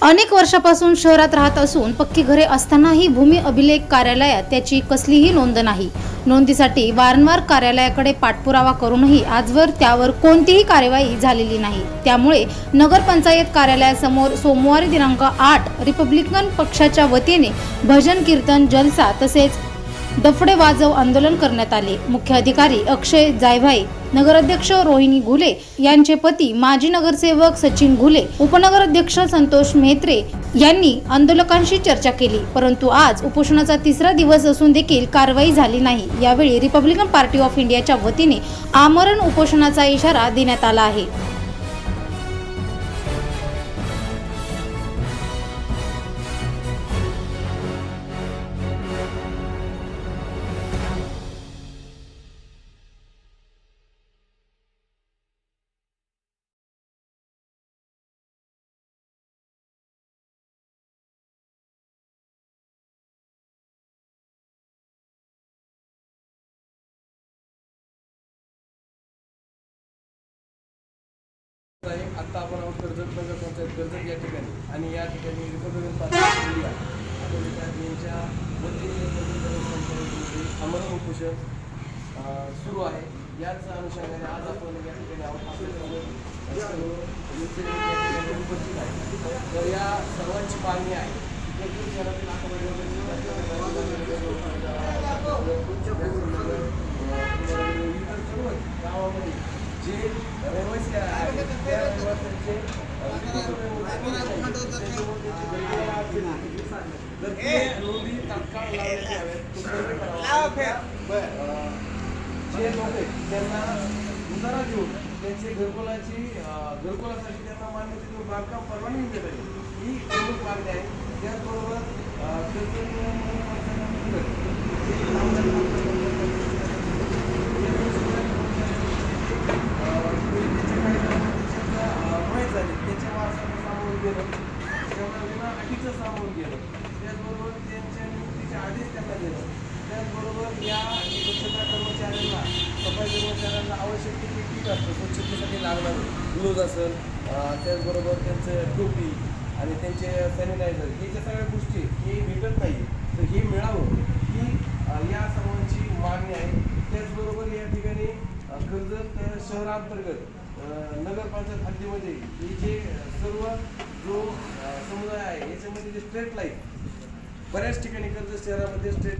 अनेक वर्षापासून शहरात राहत असून पक्की घरे असतानाही भूमी अभिलेख कार्यालयात त्याची कसलीही नोंद नाही। नोंदीसाठी वारंवार कार्यालयाकडे पाठपुरावा करूनही आजवर त्यावर कोणतीही कार्यवाही झालेली नाही। त्यामुळे नगरपंचायत कार्यालयासमोर सोमवारी दिनांक 8 रिपब्लिकन पक्षाच्या वतीने भजन कीर्तन जलसा तसेच दफडे वाजव आंदोलन करण्यात आले। मुख्य अधिकारी अक्षय जायभाई, नगराध्यक्ष रोहिणी घुले यांचे पती माजी नगरसेवक सचिन घुले, उपनगराध्यक्ष संतोष मेहत्रे यांनी आंदोलकांशी चर्चा केली। परंतु आज उपोषणाचा तिसरा दिवस असून देखील कारवाई झाली नाही। यावेळी रिपब्लिकन पार्टी ऑफ इंडियाच्या वतीने आमरण उपोषणाचा इशारा देण्यात आला आहे। आता आपण आहोत कर्जत नगर पंचायत कर्जत या ठिकाणी आणि या ठिकाणी रिपब्लिकन पार्टी ऑफ इंडिया यांच्या वतीने आमरण उपोषण सुरू आहे। याच अनुषंगाने आज आपण या ठिकाणी आहोत। उपस्थित आहे। तर या सर्वांची मागणी आहे शहरातील गावामध्ये जे रहिवासी आहेत त्या रहिवाशांचे जर ते नोंदी तात्काळ लावण्यात याव्यात, जे लोक आहेत त्यांना उतारा देऊन त्यांचे घरकुलासाठी त्यांना मान्यतेतून बांधकाम परवानगी देता येईल ही प्रमुख मागणी आहे। त्याचबरोबर त्याच्या वारसाला सामोरं गेलं, त्यांना अटीचं सामोरं गेलं, त्याचबरोबर त्यांच्या नियुक्तीच्या आधीच त्यांना गेलं, त्याचबरोबर या स्वच्छता कर्मचाऱ्यांना सफाई कर्मचाऱ्यांना आवश्यक ती किट असतं स्वच्छतेसाठी लागणारं ग्लोव्ज असेल, त्याचबरोबर त्यांचं टोपी आणि त्यांचे सॅनिटायझर ह्याच्या सगळ्या गोष्टी हे भेटत नाही। तर हे मिळावं ही या सर्वांची मागणी आहे। त्याचबरोबर या ठिकाणी कर्जत शहरांतर्गत नगरपंचायत हद्दीमध्ये हे जे सर्व जो समुदाय आहे याच्यामध्ये जे स्ट्रीट लाईट बऱ्याच ठिकाणी कर्जत शहरामध्ये स्ट्रीट